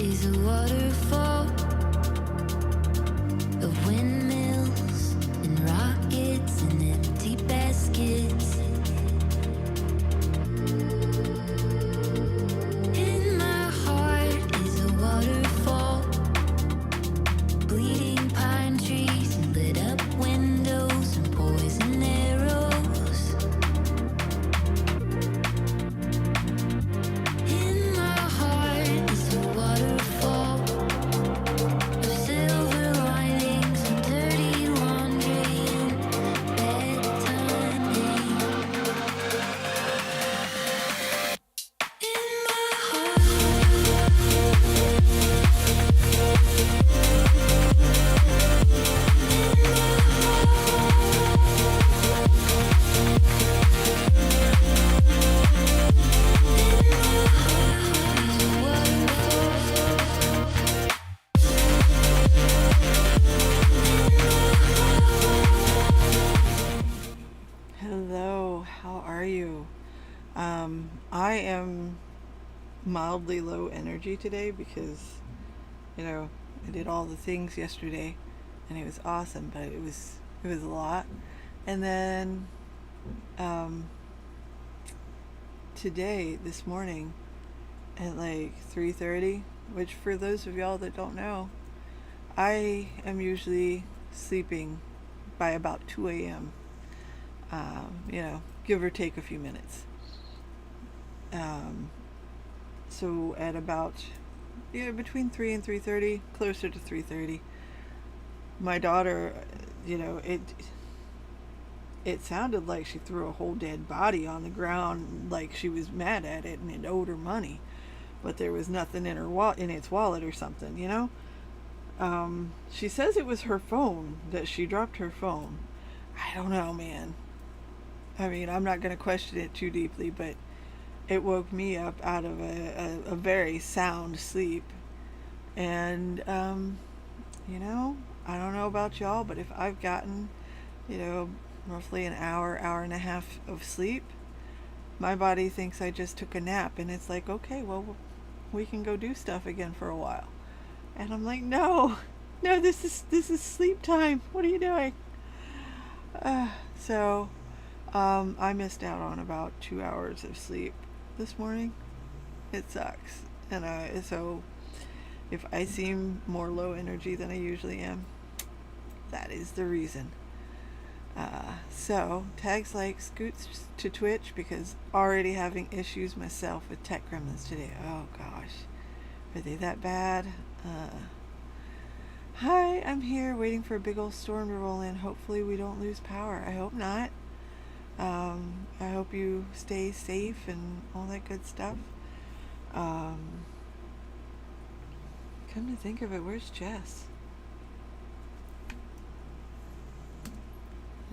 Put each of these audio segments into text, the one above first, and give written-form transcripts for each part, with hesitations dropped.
is a waterfall of windmills and rockets and empty baskets. In my heart is a waterfall, bleeding pine trees and lit up windows and poison arrows. In my heart is a waterfall of silver linings and dirty laundry and bedtime pain. In my Hello, how are you? I am mildly low energy today because, I did all the things yesterday and it was awesome, but it was a lot. And then today, this morning at like 3:30, which for those of y'all that don't know, I am usually sleeping by about 2 a.m. Give or take a few minutes. So at about between 3 and 3:30, closer to 3:30, my daughter, it sounded like she threw a whole dead body on the ground, like she was mad at it and it owed her money, but there was nothing in its wallet or something. She says it was her phone, that she dropped her phone. I don't know, man. I mean, I'm not going to question it too deeply, but it woke me up out of a very sound sleep. And, I don't know about y'all, but if I've gotten, roughly an hour and a half of sleep, my body thinks I just took a nap. And it's like, okay, well, we can go do stuff again for a while. And I'm like, no, this is sleep time. What are you doing? So I missed out on about 2 hours of sleep this morning. It sucks. And so if I seem more low energy than I usually am, that is the reason. So tags like scoots to Twitch because already having issues myself with tech gremlins today. Oh gosh, are they that bad? Hi, I'm here waiting for a big old storm to roll in. Hopefully we don't lose power. I hope not. I hope you stay safe and all that good stuff. Come to think of it, where's Jess?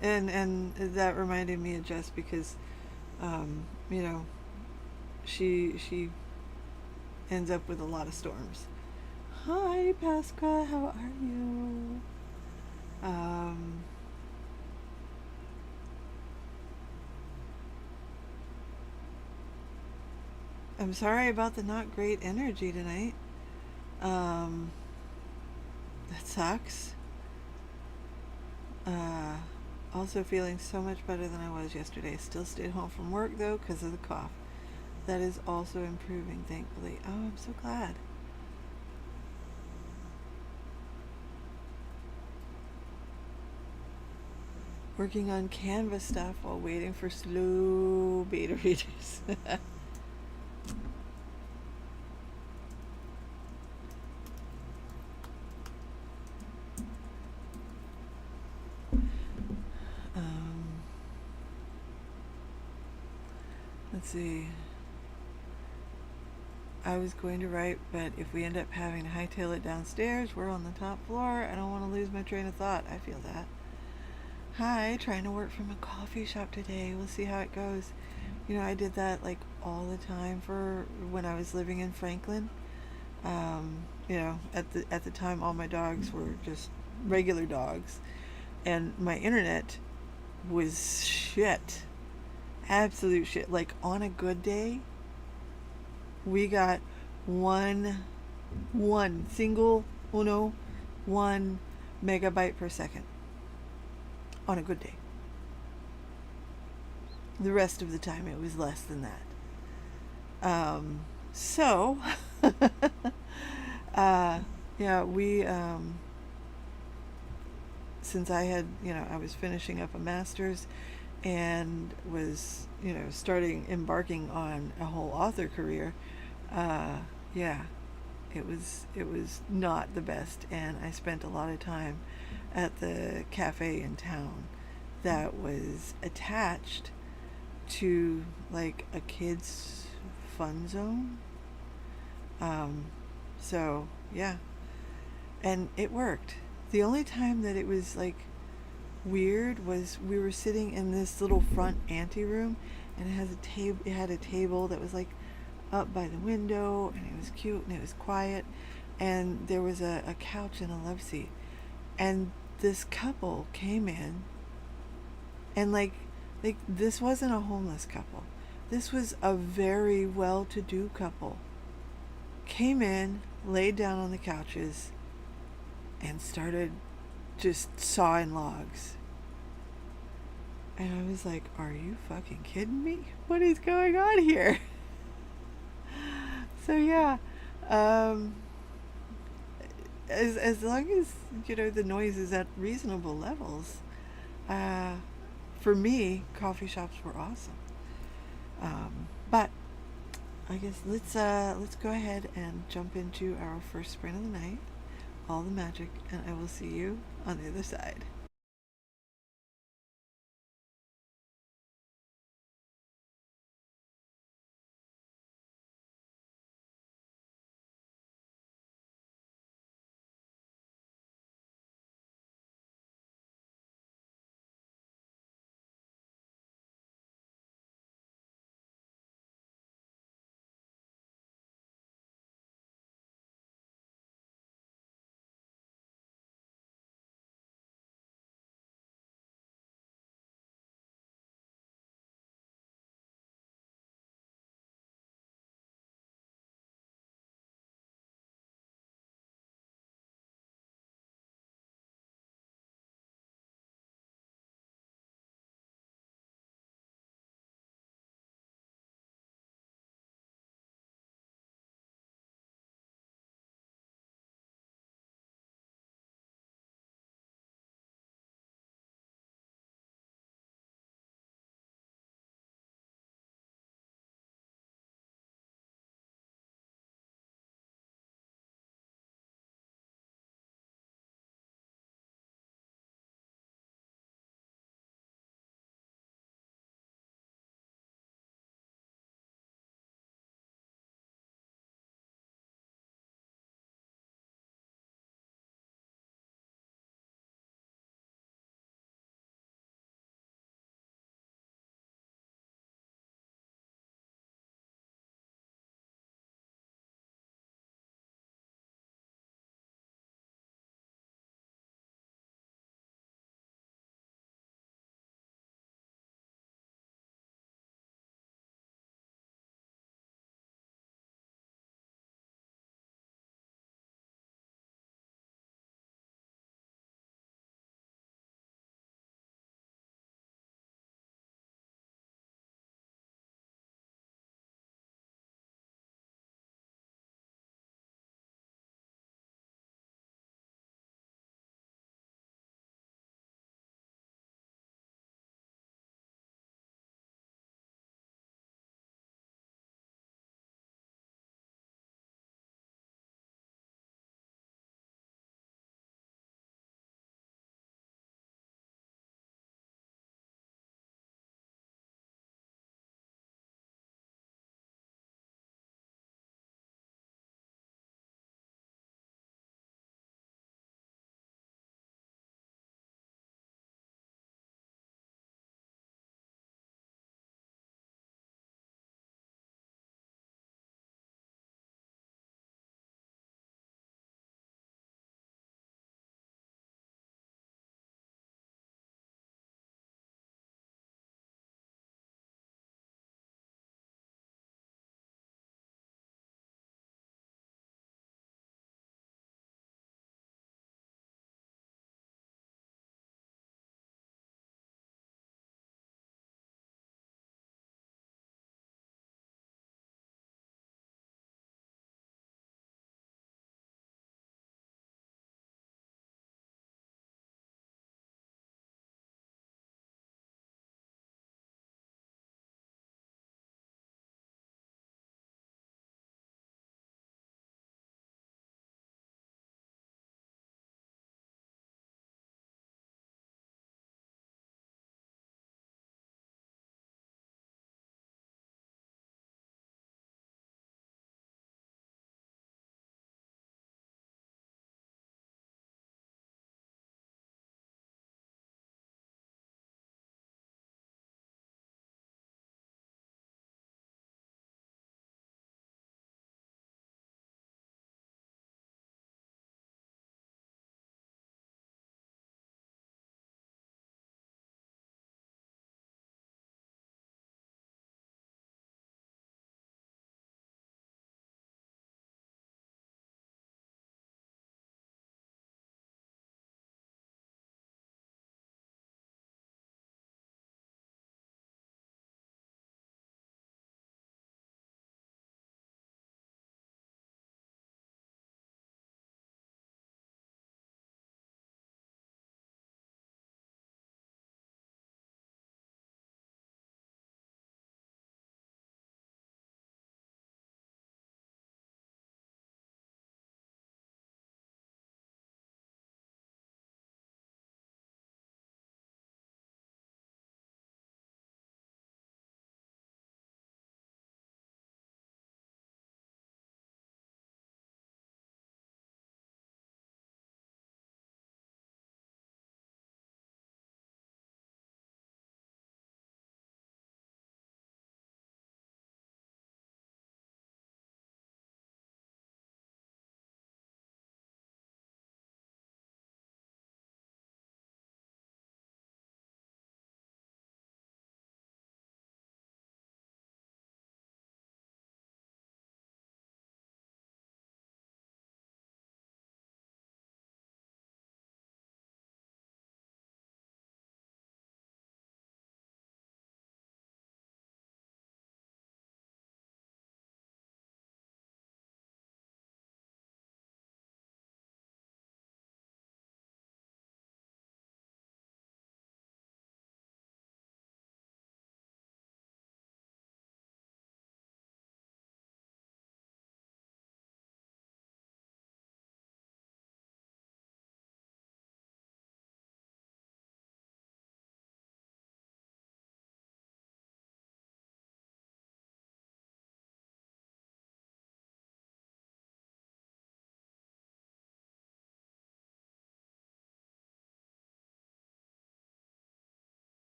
And that reminded me of Jess because, she ends up with a lot of storms. Hi, Pasca, how are you? I'm sorry about the not great energy tonight. That sucks. Also feeling so much better than I was yesterday. Still stayed home from work though because of the cough. That is also improving, thankfully. Oh, I'm so glad. Working on Canva stuff while waiting for slow beta readers. Let's see. I was going to write, but if we end up having to hightail it downstairs, we're on the top floor. I don't want to lose my train of thought. I feel that. Hi, trying to work from a coffee shop today. We'll see how it goes. I did that like all the time for when I was living in Franklin. At the time, all my dogs were just regular dogs, and my internet was shit. Absolute shit. Like on a good day, we got 1 One single uno, 1 megabyte per second on a good day. The rest of the time it was less than that. So, uh, yeah, since I had, I was finishing up a master's and was, embarking on a whole author career, yeah, it was not the best, and I spent a lot of time at the cafe in town that was attached to like a kids fun zone. Um, so yeah, and it worked. The only time that it was like weird was we were sitting in this little front ante room, and it has a table. It had a table that was like up by the window, and it was cute and it was quiet, and there was a couch and a love seat, and this couple came in, and like this wasn't a homeless couple. This was a very well-to-do couple. Came in, laid down on the couches, and started just sawing logs. And I was like, are you fucking kidding me? What is going on here? So yeah, um, as long as the noise is at reasonable levels, uh, for me, coffee shops were awesome. But I guess let's go ahead and jump into our first sprint of the night, all the magic, and I will see you on the other side.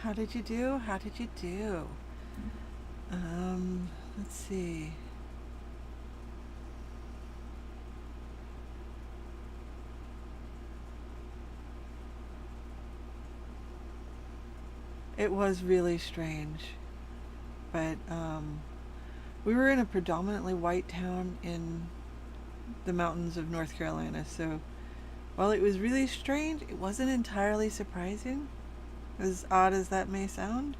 How did you do? How did you do? Let's see. It was really strange, but we were in a predominantly white town in the mountains of North Carolina, so while it was really strange, it wasn't entirely surprising, as odd as that may sound.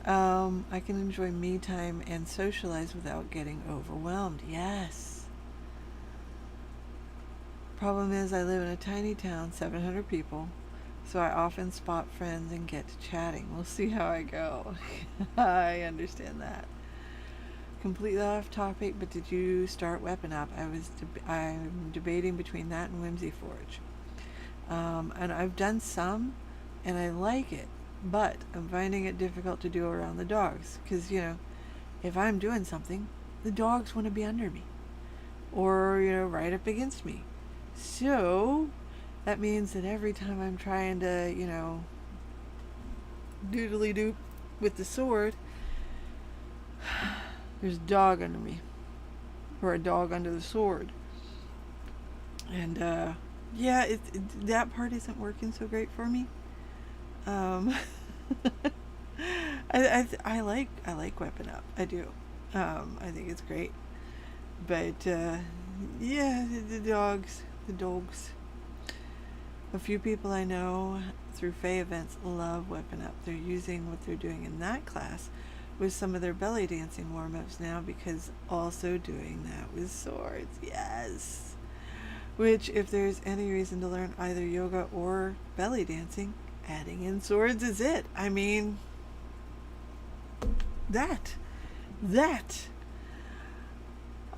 I can enjoy me time and socialize without getting overwhelmed. Yes. Problem is, I live in a tiny town, 700 people, so I often spot friends and get to chatting. We'll see how I go. I understand that. Completely off topic, but did you start Weapon Up? I'm debating between that and Whimsy Forge. And I've done some, and I like it, but I'm finding it difficult to do around the dogs, because, if I'm doing something, the dogs want to be under me, or, right up against me. So that means that every time I'm trying to, doodly doop with the sword, there's a dog under me, or a dog under the sword. And yeah, that part isn't working so great for me. I like Weapon Up. I do. I think it's great. But yeah, the dogs. A few people I know through Fae events love Weapon Up. They're using what they're doing in that class with some of their belly dancing warm-ups now, because also doing that with swords. Yes. Which, if there's any reason to learn either yoga or belly dancing, adding in swords is it. I mean, that.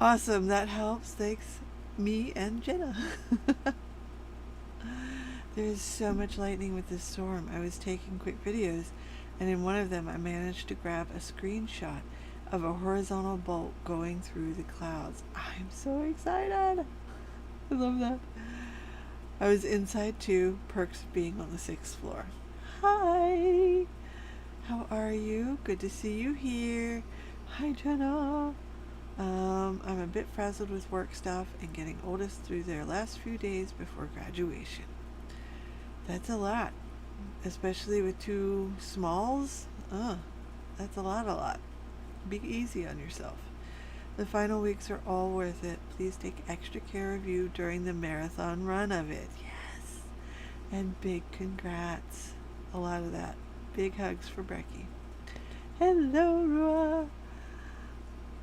Awesome. That helps. Thanks, me and Jenna. There's so much lightning with this storm. I was taking quick videos, and in one of them I managed to grab a screenshot of a horizontal bolt going through the clouds. I'm so excited. I love that. I was inside too, perks of being on the 6th floor. Hi! How are you? Good to see you here. Hi, Jenna. I'm a bit frazzled with work stuff and getting oldest through their last few days before graduation. That's a lot, especially with 2 smalls. That's a lot. Be easy on yourself. The final weeks are all worth it. Please take extra care of you during the marathon run of it. Yes. And big congrats. A lot of that. Big hugs for Brecky. Hello, Rua.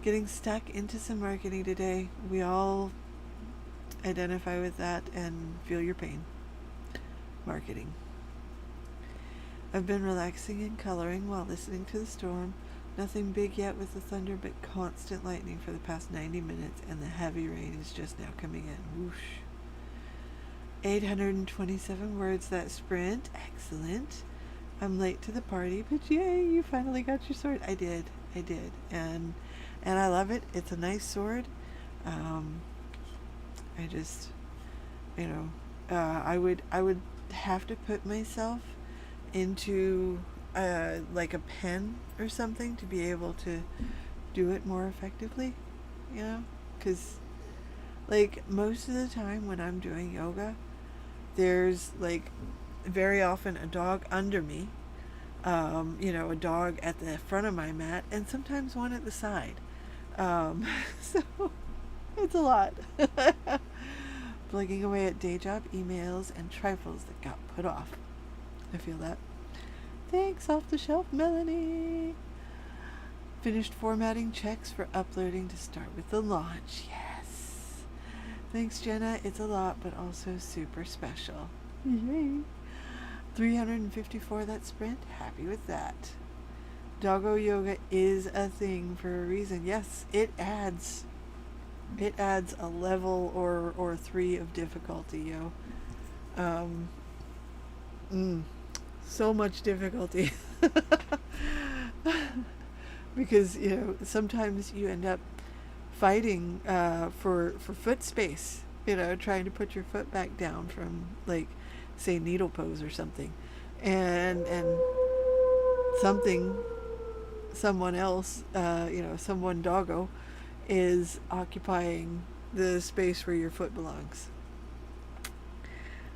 Getting stuck into some marketing today. We all identify with that and feel your pain. Marketing. I've been relaxing and coloring while listening to the storm. Nothing big yet with the thunder, but constant lightning for the past 90 minutes, and the heavy rain is just now coming in. Whoosh. 827 words that sprint. Excellent. I'm late to the party, but yay, you finally got your sword. I did. And I love it. It's a nice sword. I just, I would have to put myself into like a pen or something to be able to do it more effectively, because like most of the time when I'm doing yoga, there's like very often a dog under me, a dog at the front of my mat, and sometimes one at the side. So it's a lot. Plugging away at day job, emails, and trifles that got put off. I feel that. Thanks, off the shelf, Melanie. Finished formatting checks for uploading to start with the launch. Yes. Thanks, Jenna. It's a lot, but also super special. Yay. 354 that sprint. Happy with that. Doggo yoga is a thing for a reason. Yes, it adds a level or 3 of difficulty, so much difficulty. Because sometimes you end up fighting for foot space, trying to put your foot back down from, like, say, needle pose or something, and something, someone else, someone doggo is occupying the space where your foot belongs.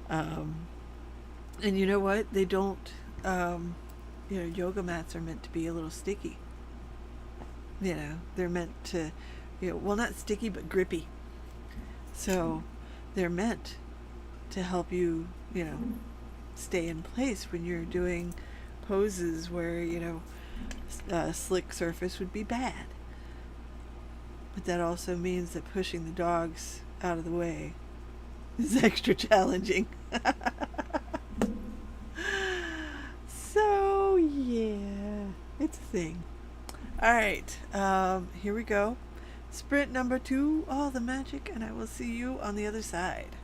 Um, and you know what? They don't, yoga mats are meant to be a little sticky. They're meant to, well, not sticky, but grippy. So they're meant to help you, stay in place when you're doing poses where, slick surface would be bad. But that also means that pushing the dogs out of the way is extra challenging. So, yeah, it's a thing. All right, here we go. Sprint number 2, all the magic, and I will see you on the other side.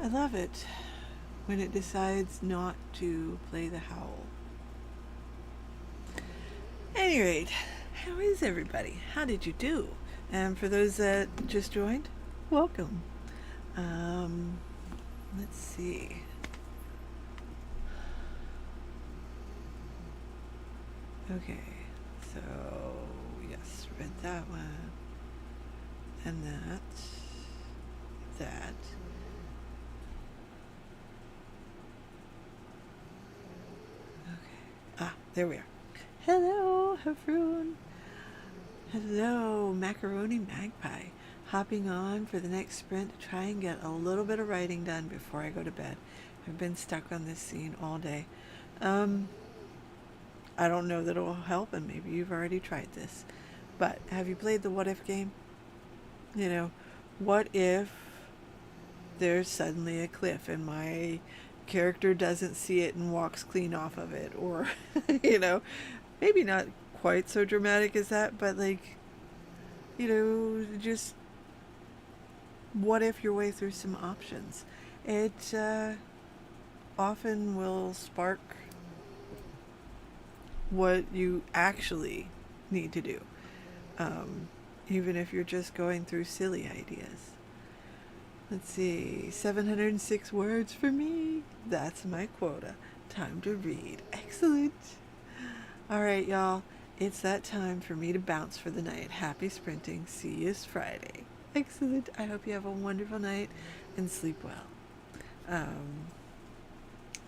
I love it when it decides not to play the howl. At any rate, how is everybody? How did you do? And for those that just joined, welcome. Let's see. Okay, so yes, read that one. And that. Okay. Ah, there we are. Hello, Haroon. Hello, Macaroni Magpie. Hopping on for the next sprint to try and get a little bit of writing done before I go to bed. I've been stuck on this scene all day. I don't know that it will help, and maybe you've already tried this. But have you played the what if game? You know, what if there's suddenly a cliff and my character doesn't see it and walks clean off of it? Or, you know, maybe not quite so dramatic as that, but like, you know, just what if your way through some options. It often will spark what you actually need to do, even if you're just going through silly ideas. Let's see, 706 words for me. That's my quota. Time to read. Excellent. All right, y'all. It's that time for me to bounce for the night. Happy sprinting. See you Friday. Excellent. I hope you have a wonderful night and sleep well.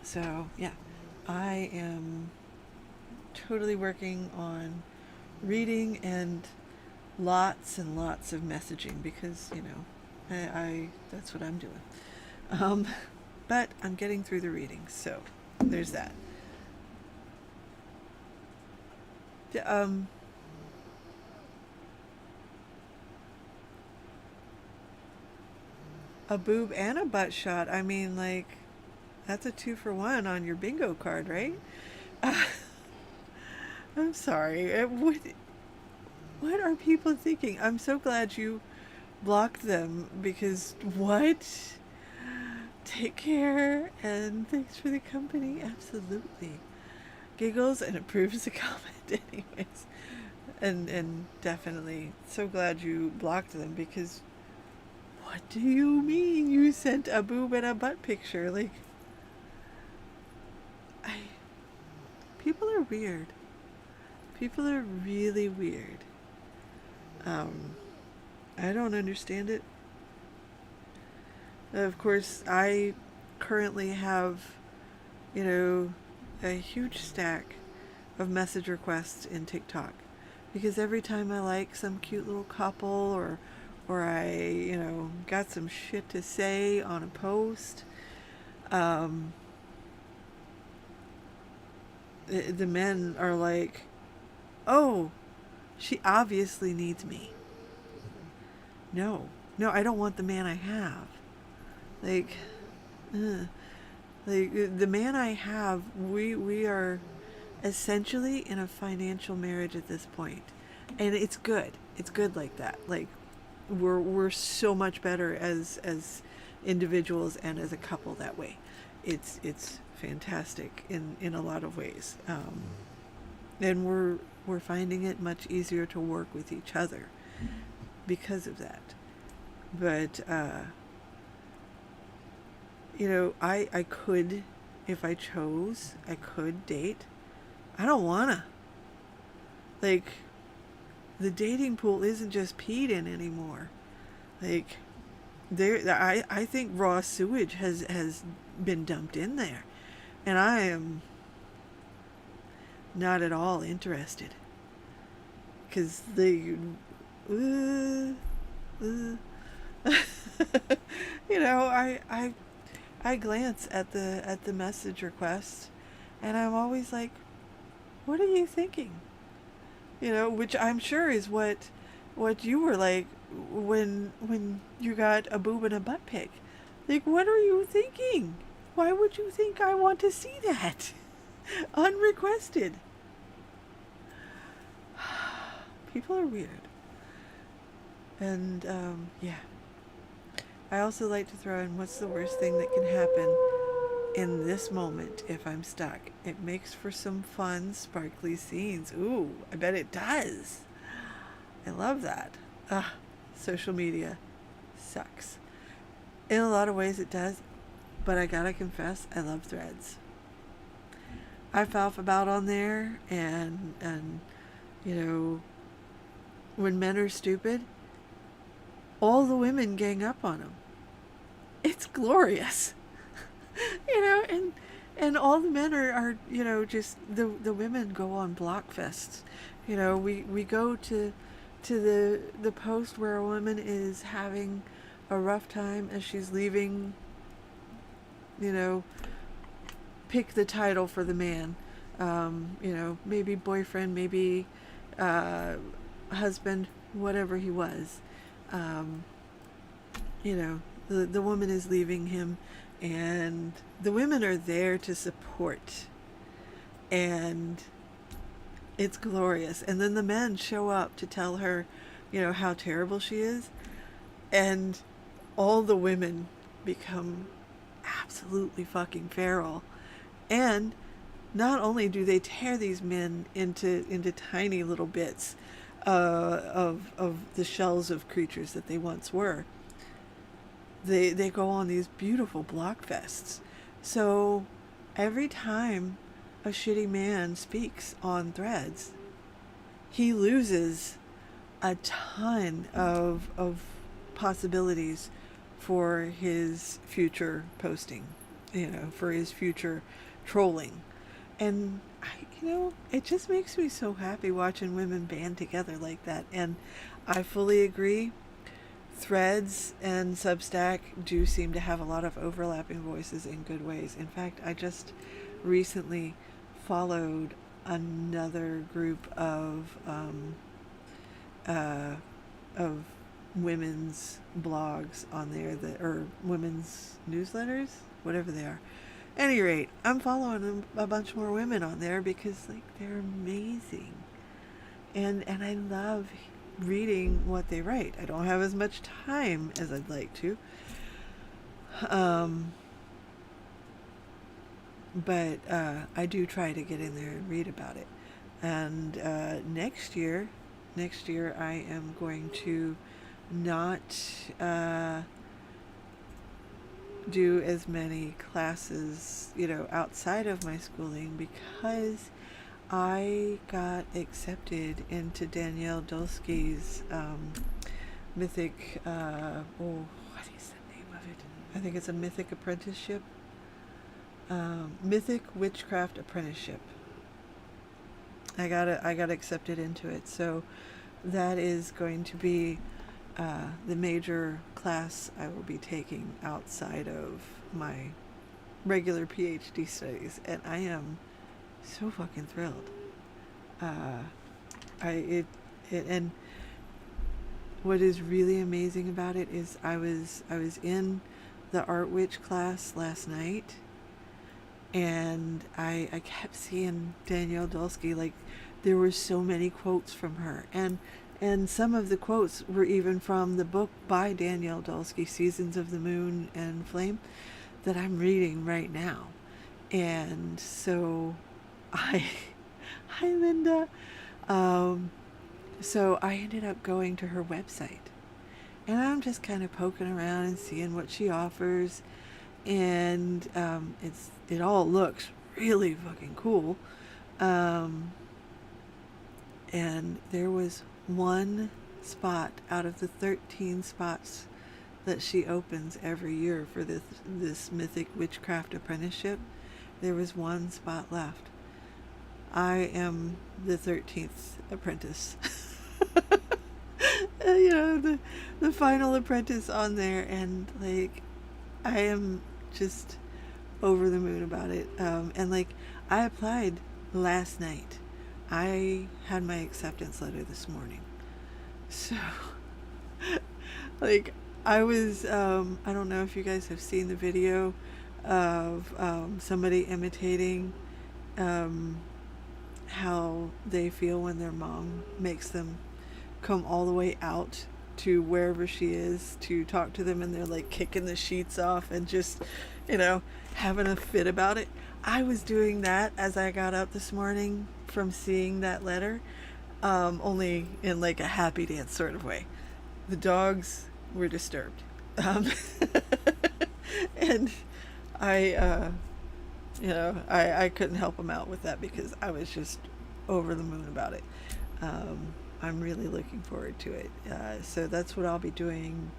So, yeah, I am totally working on reading and lots of messaging because, you know, I that's what I'm doing. But I'm getting through the reading, so there's that. A boob and a butt shot. I mean, like, that's a 2-for-1 on your bingo card, right? I'm sorry. What are people thinking? I'm so glad you blocked them because what? Take care and thanks for the company. Absolutely. Giggles and approves the comment anyways. And definitely so glad you blocked them because what do you mean you sent a boob and a butt picture? Like, people are weird. People are really weird. I don't understand it. Of course, I currently have, you know, a huge stack of message requests in TikTok because every time I like some cute little couple or I, you know, got some shit to say on a post, the men are like, oh, she obviously needs me. No, I don't want the man I have. Like, the man I have, we are essentially in a financial marriage at this point, and it's good. It's good like that. Like, we're so much better as individuals and as a couple that way. It's fantastic in a lot of ways, and we're finding it much easier to work with each other because of that. But you know, I could, if I chose, I could date. I don't wanna. Like, the dating pool isn't just peed in anymore. Like, I think raw sewage has been dumped in there, and I am not at all interested. Because you know, I glance at the message request, and I'm always like, what are you thinking? You know, which I'm sure is what you were like when you got a boob and a butt pic. Like, what are you thinking? Why would you think I want to see that unrequested? People are weird. And yeah, I also like to throw in what's the worst thing that can happen in this moment if I'm stuck. It makes for some fun, sparkly scenes. Ooh, I bet it does. I love that. Social media sucks. In a lot of ways it does, but I gotta confess, I love Threads. I faff about on there, and you know, when men are stupid, all the women gang up on them. It's glorious. You know, and all the men are you know, just the women go on block fests. You know, we go to the post where a woman is having a rough time as she's leaving, you know, pick the title for the man. You know, maybe boyfriend, maybe husband, whatever he was. You know, the woman is leaving him, and the women are there to support, and it's glorious. And then the men show up to tell her, you know, how terrible she is, and all the women become absolutely fucking feral. And not only do they tear these men into tiny little bits of the shells of creatures that they once were, they go on these beautiful block fests. So every time a shitty man speaks on Threads, he loses a ton of possibilities for his future posting, you know, for his future trolling. And you know, it just makes me so happy watching women band together like that. And I fully agree, Threads and Substack do seem to have a lot of overlapping voices in good ways. In fact, I just recently followed another group of women's blogs on there, that, or women's newsletters, whatever they are. At any rate, I'm following a bunch more women on there because, like, they're amazing, and I love reading what they write. I don't have as much time as I'd like to, but I do try to get in there and read about it. And next year I am going to not do as many classes, you know, outside of my schooling, because I got accepted into Danielle Dulsky's mythic, what is the name of it? I think it's a mythic apprenticeship. Mythic Witchcraft Apprenticeship. I got accepted into it, so that is going to be the major class I will be taking outside of my regular PhD studies, and I am so fucking thrilled. And what is really amazing about it is I was in the art witch class last night, and I kept seeing Danielle Dulsky. Like, there were so many quotes from her, and some of the quotes were even from the book by Danielle Dulsky, Seasons of the Moon and Flame, that I'm reading right now. And so hi Linda. So I ended up going to her website, and I'm just kind of poking around and seeing what she offers, and it all looks really fucking cool. And there was one spot out of the 13 spots that she opens every year for this mythic witchcraft apprenticeship. There was one spot left. I am the 13th apprentice. You know, the final apprentice on there, and like, I am just over the moon about it. And like, I applied last night. I had my acceptance letter this morning. So like, I was I don't know if you guys have seen the video of somebody imitating how they feel when their mom makes them come all the way out to wherever she is to talk to them, and they're like kicking the sheets off and just, having a fit about it. I was doing that as I got up this morning from seeing that letter, only in like a happy dance sort of way. The dogs were disturbed. Um, and I, I couldn't help them out with that because I was just over the moon about it. I'm really looking forward to it. So that's what I'll be doing,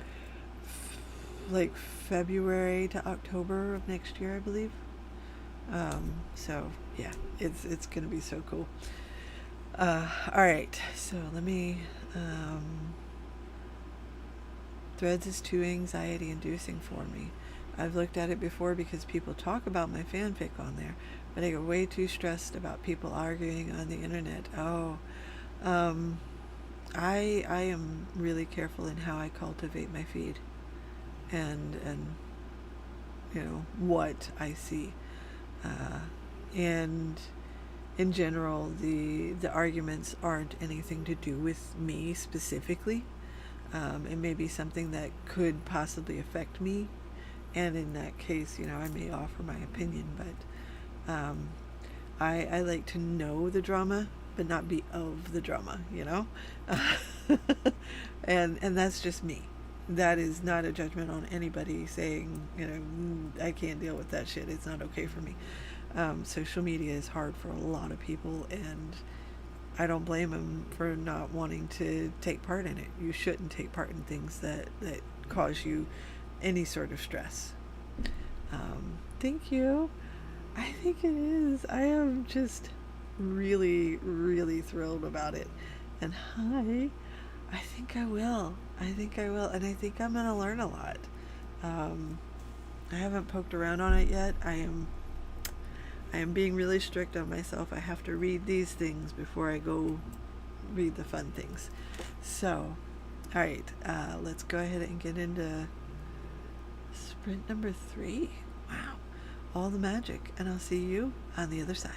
like February to October of next year, I believe. So yeah, it's gonna be so cool. All right, so let me. Threads is too anxiety inducing for me. I've looked at it before because people talk about my fanfic on there, but I get way too stressed about people arguing on the internet. Oh, um, I am really careful in how I cultivate my feed, and what I see, and in general the arguments aren't anything to do with me specifically. It may be something that could possibly affect me, and in that case, I may offer my opinion, but I like to know the drama, but not be of the drama, and that's just me. That is not a judgment on anybody saying, I can't deal with that shit. It's not okay for me. Social media is hard for a lot of people, and I don't blame them for not wanting to take part in it. You shouldn't take part in things that cause you any sort of stress. Thank you. I think it is. I am just really, really thrilled about it. And hi, I think I will. I think I will. And I think I'm going to learn a lot. Um, I haven't poked around on it yet. I am being really strict on myself. I have to read these things before I go read the fun things. So, all right, let's go ahead and get into sprint number 3. Wow, all the magic. And I'll see you on the other side.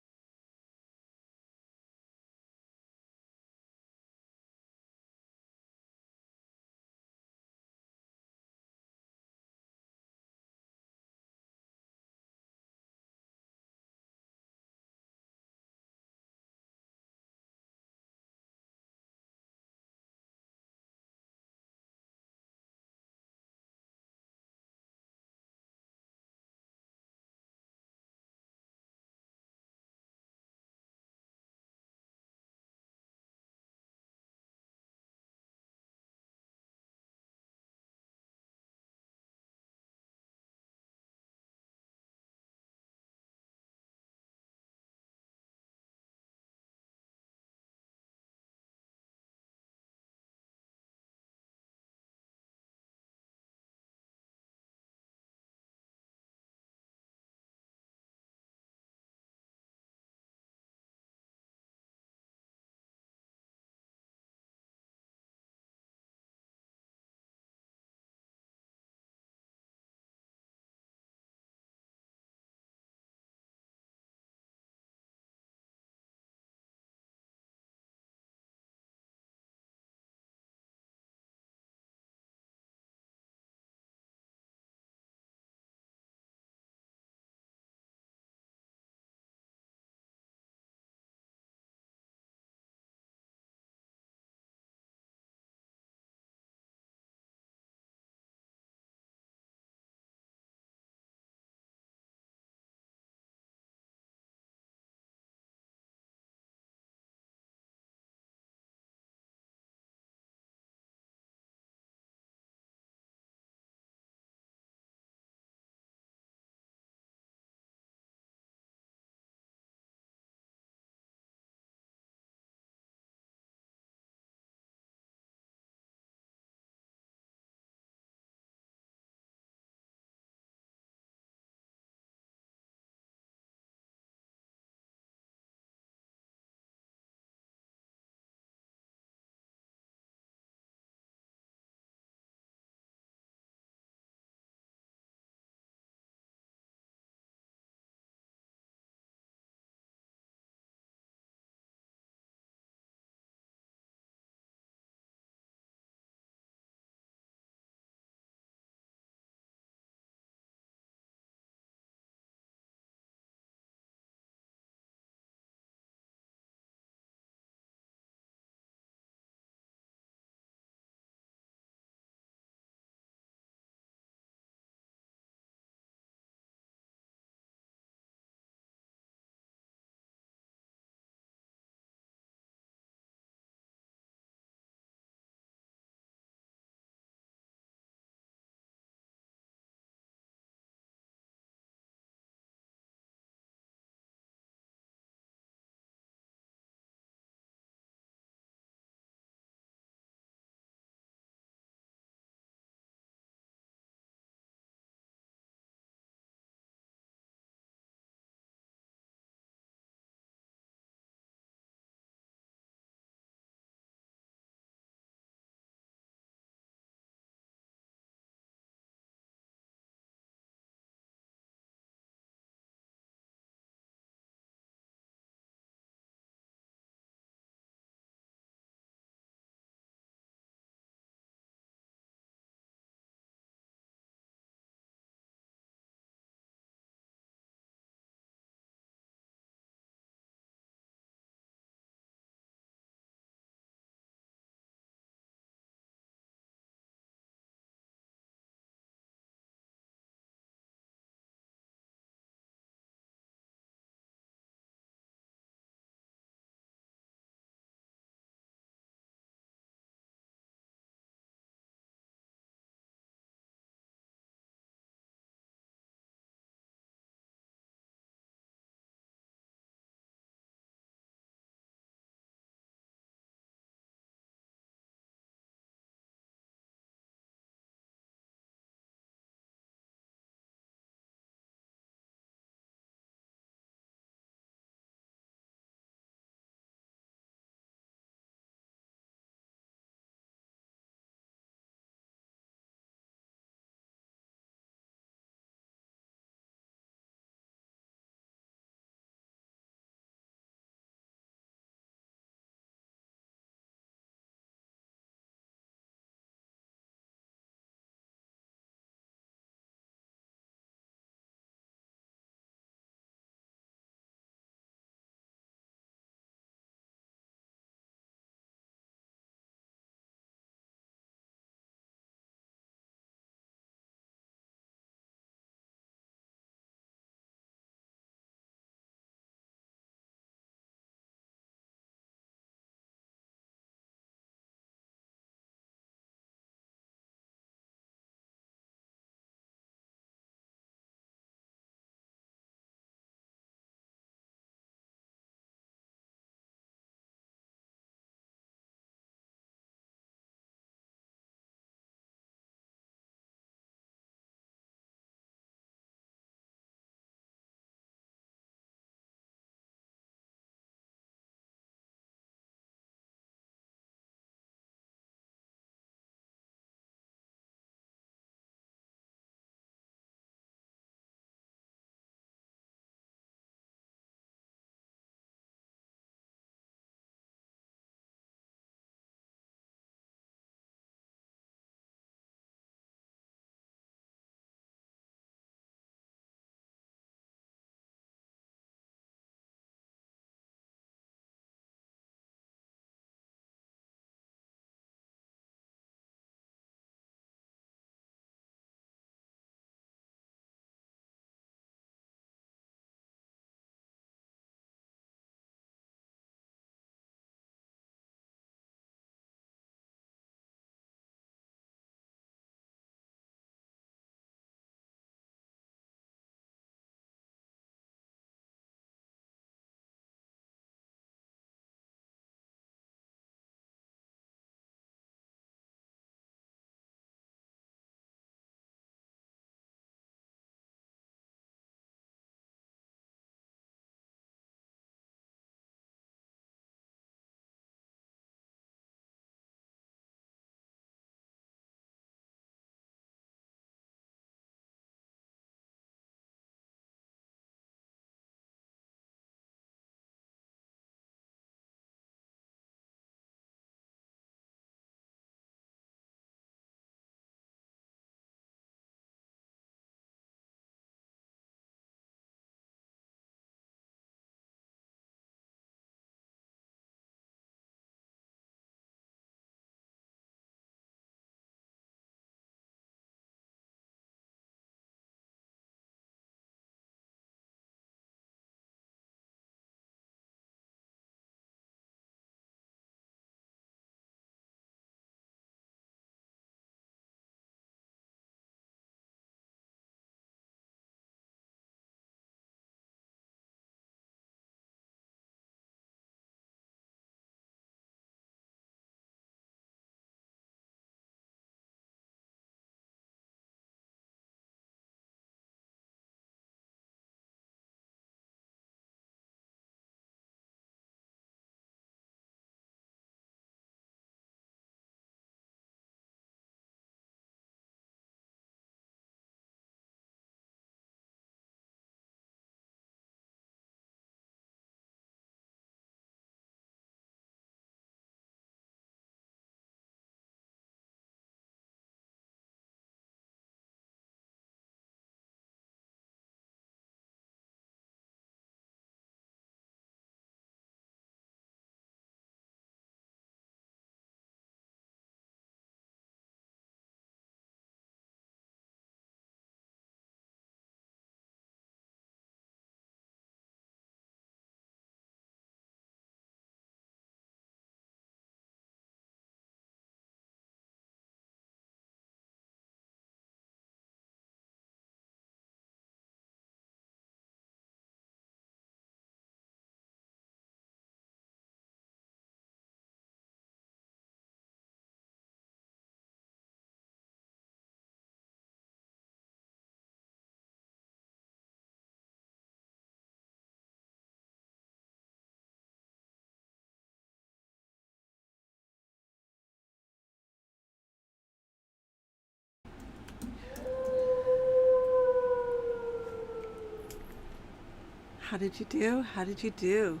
How did you do? How did you do?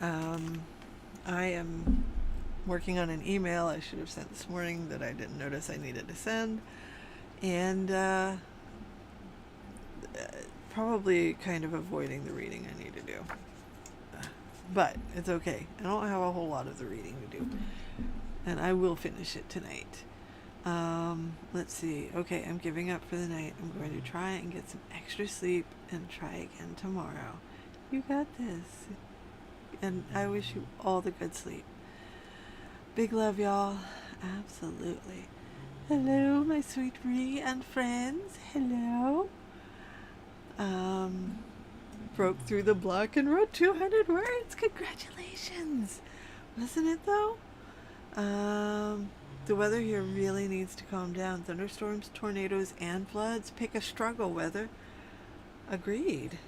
I am working on an email I should have sent this morning that I didn't notice I needed to send. And probably kind of avoiding the reading I need to do. But it's okay. I don't have a whole lot of the reading to do. And I will finish it tonight. Let's see. Okay, I'm giving up for the night. I'm going to try and get some extra sleep and try again tomorrow. You got this. And I wish you all the good sleep. Big love, y'all. Absolutely. Hello, my sweet Rhi and friends. Hello. Broke through the block and wrote 200 words. Congratulations. Wasn't it though? The weather here really needs to calm down. Thunderstorms, tornadoes, and floods. Pick a struggle weather. Agreed.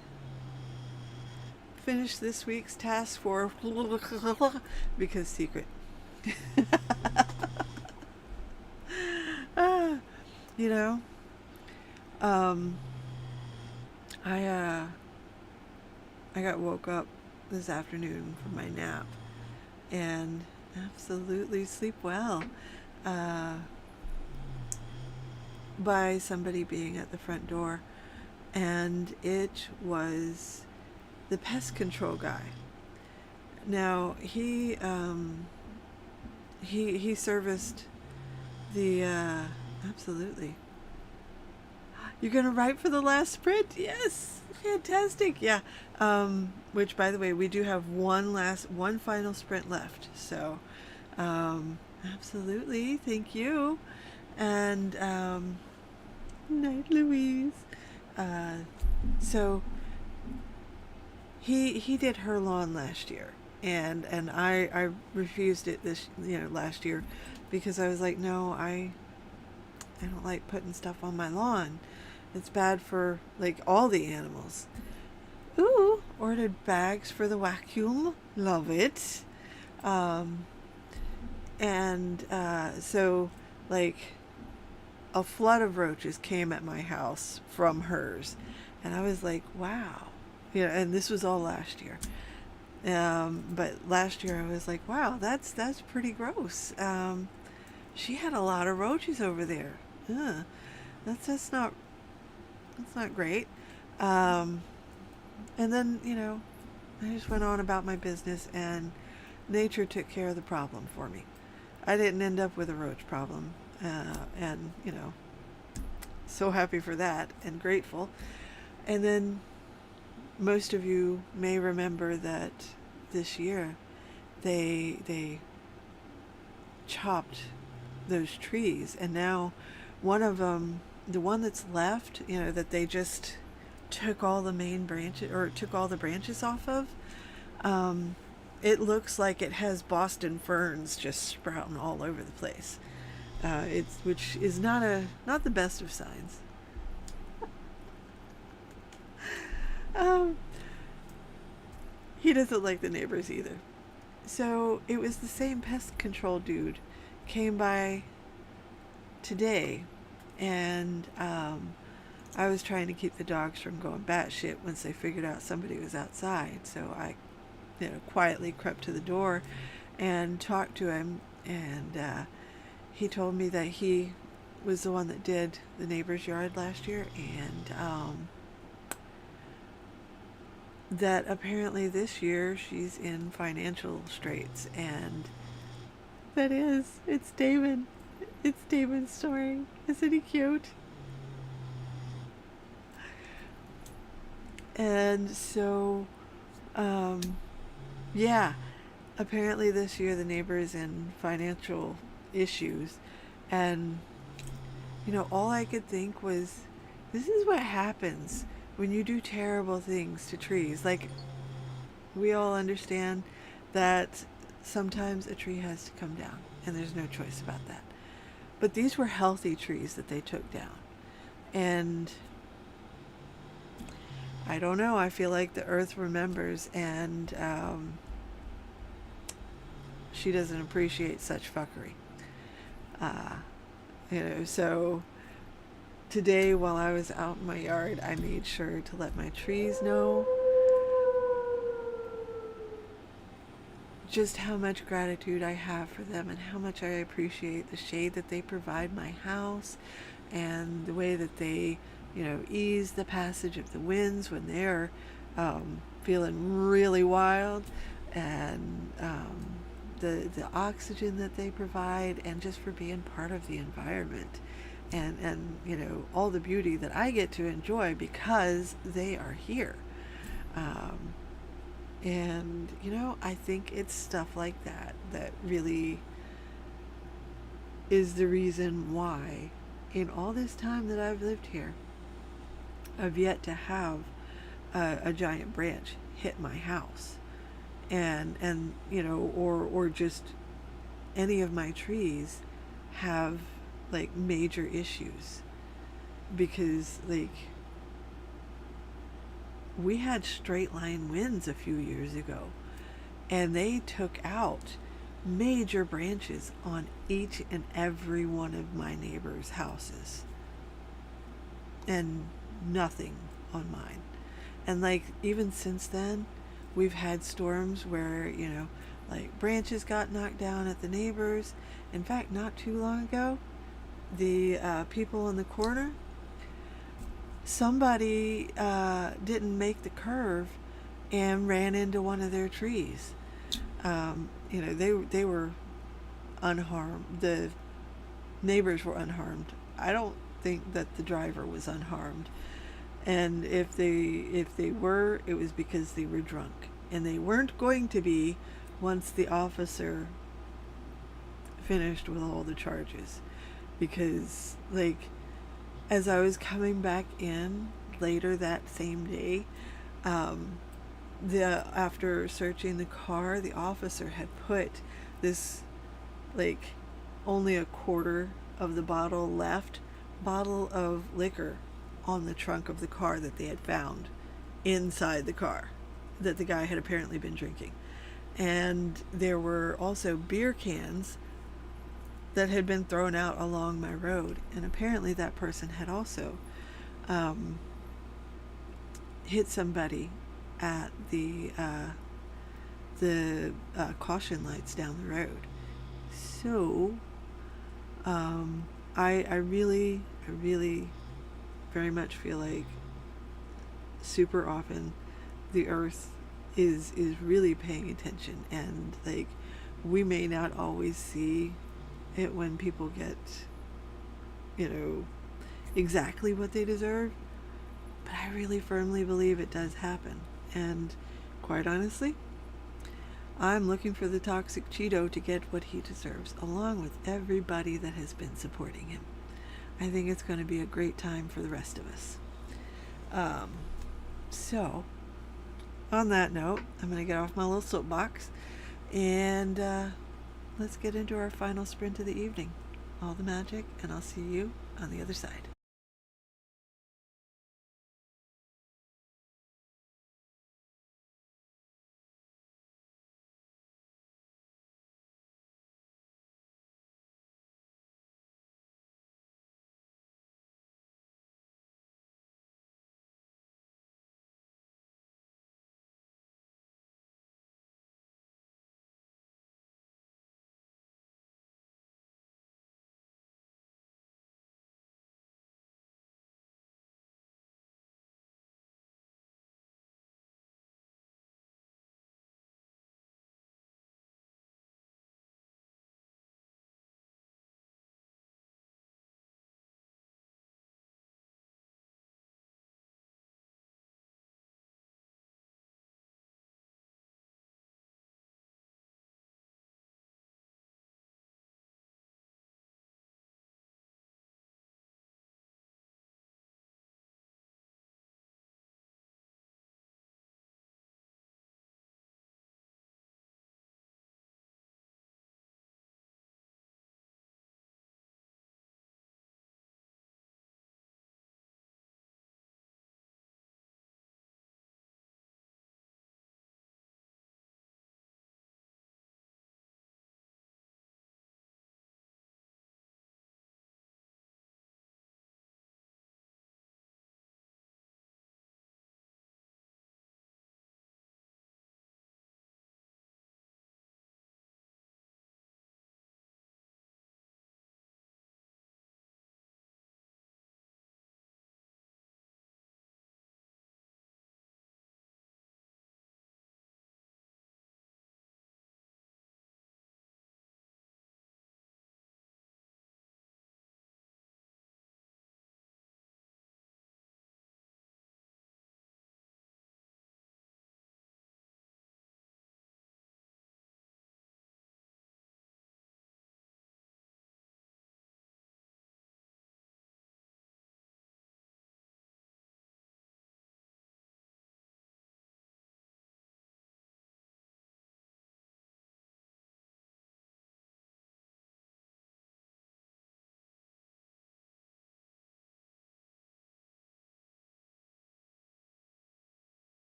Finish this week's task for because secret. You know, I got woke up this afternoon from my nap and absolutely sleep well by somebody being at the front door, and it was the pest control guy. Now he serviced the absolutely. You're gonna write for the last sprint? Yes, fantastic. Yeah. Which, by the way, we do have one final sprint left. So, absolutely, thank you. And night, Louise. So he did her lawn last year, and I refused it last year because I was like, no, I don't like putting stuff on my lawn. It's bad for like all the animals. Ooh, ordered bags for the vacuum. Love it. So like a flood of roaches came at my house from hers, and I was like, wow. And this was all last year. But last year I was like, wow, that's pretty gross. She had a lot of roaches over there. That's not great. And then, I just went on about my business, and nature took care of the problem for me. I didn't end up with a roach problem. And, so happy for that and grateful. And then most of you may remember that this year they chopped those trees, and now one of them, the one that's left, that they just took all the main branches, or took all the branches off of, it looks like it has Boston ferns just sprouting all over the place. Which is not the best of signs. He doesn't like the neighbors either. So it was the same pest control dude came by today, and I was trying to keep the dogs from going batshit once they figured out somebody was outside. So I, quietly crept to the door and talked to him, and he told me that he was the one that did the neighbor's yard last year, and that apparently this year she's in financial straits, and it's David. It's David's story. Isn't he cute? And so, yeah, apparently this year the neighbor is in financial issues, and all I could think was, this is what happens when you do terrible things to trees. Like, we all understand that sometimes a tree has to come down, and there's no choice about that. But these were healthy trees that they took down. And I don't know, I feel like the earth remembers, and she doesn't appreciate such fuckery. So today, while I was out in my yard, I made sure to let my trees know just how much gratitude I have for them and how much I appreciate the shade that they provide my house and the way that they, ease the passage of the winds when they're feeling really wild, and the oxygen that they provide, and just for being part of the environment, and all the beauty that I get to enjoy because they are here. Um, and I think it's stuff like that that really is the reason why, in all this time that I've lived here, I've yet to have a giant branch hit my house, and or just any of my trees have like major issues, because like we had straight line winds a few years ago, and they took out major branches on each and every one of my neighbors' houses, and nothing on mine. And like even since then, we've had storms where, like branches got knocked down at the neighbors. In fact, not too long ago, the people on the corner, somebody didn't make the curve and ran into one of their trees. They were unharmed. The neighbors were unharmed. I don't think that the driver was unharmed. And if they were, it was because they were drunk, and they weren't going to be once the officer finished with all the charges. Because like as I was coming back in later that same day, the after searching the car, the officer had put this like only a quarter of the bottle of liquor on the trunk of the car that they had found inside the car that the guy had apparently been drinking. And there were also beer cans that had been thrown out along my road, and apparently that person had also um, hit somebody at the caution lights down the road. So I really very much feel like super often the earth is really paying attention, and like we may not always see it when people get exactly what they deserve, but I really firmly believe it does happen. And quite honestly, I'm looking for the toxic Cheeto to get what he deserves, along with everybody that has been supporting him. I think it's going to be a great time for the rest of us. um, so on that note, I'm going to get off my little soapbox, and let's get into our final sprint of the evening. All the magic, and I'll see you on the other side.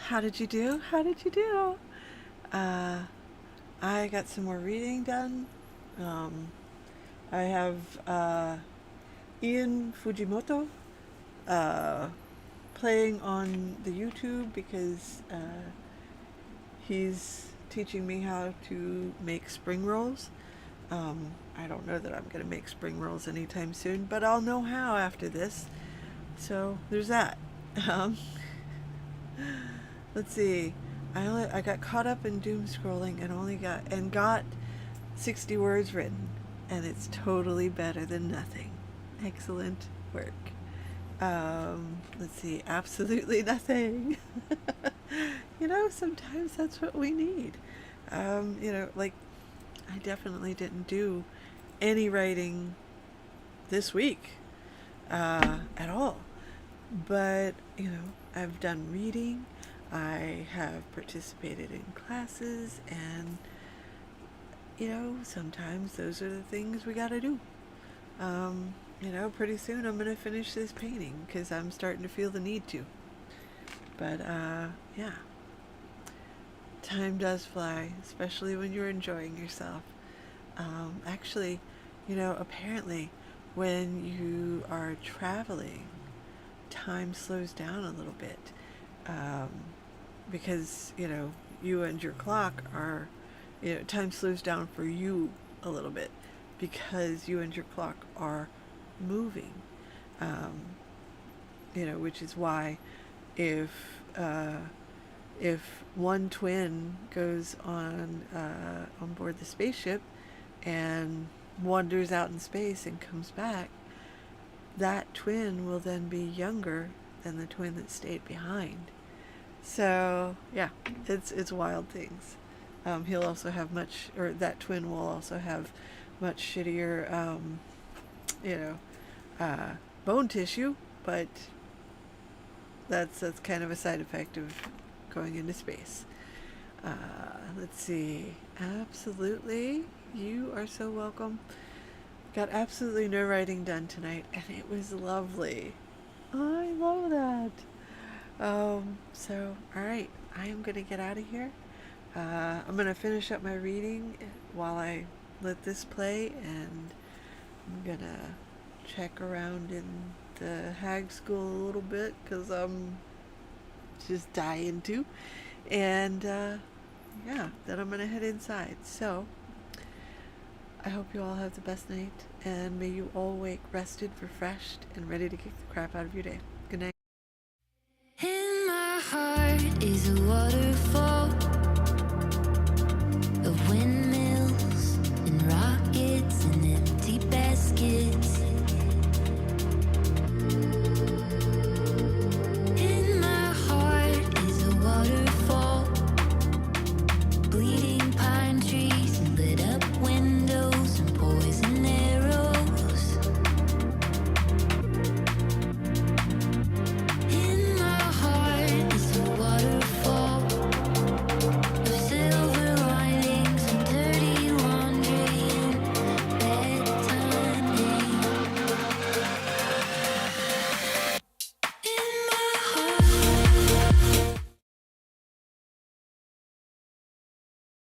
How did you do? How did you do? I got some more reading done. I have Ian Fujimoto playing on the YouTube because he's teaching me how to make spring rolls. I don't know that I'm going to make spring rolls anytime soon, but I'll know how after this. So there's that. Um, let's see. I got caught up in doom scrolling and got 60 words written, and it's totally better than nothing. Excellent work. Let's see. Absolutely nothing. Sometimes that's what we need. Like I definitely didn't do any writing this week at all. But, I've done reading, I have participated in classes, and, sometimes those are the things we gotta do. Pretty soon I'm gonna finish this painting because I'm starting to feel the need to. But, yeah. Time does fly, especially when you're enjoying yourself. Actually, apparently when you are traveling, time slows down a little bit because you and your clock are time slows down for you a little bit because you and your clock are moving, which is why if one twin goes on board the spaceship and wanders out in space and comes back, that twin will then be younger than the twin that stayed behind. So yeah, it's wild things. He'll also have that twin will also have much shittier, bone tissue, but that's kind of a side effect of going into space. Let's see. Absolutely, you are so welcome. Got absolutely no writing done tonight, and it was lovely. I love that. So, alright, I am going to get out of here. I'm going to finish up my reading while I let this play, and I'm going to check around in the hag school a little bit, because I'm just dying to. And, yeah, then I'm going to head inside. So, I hope you all have the best night, and may you all wake rested, refreshed, and ready to kick the crap out of your day. Good night. In my heart is a waterfall.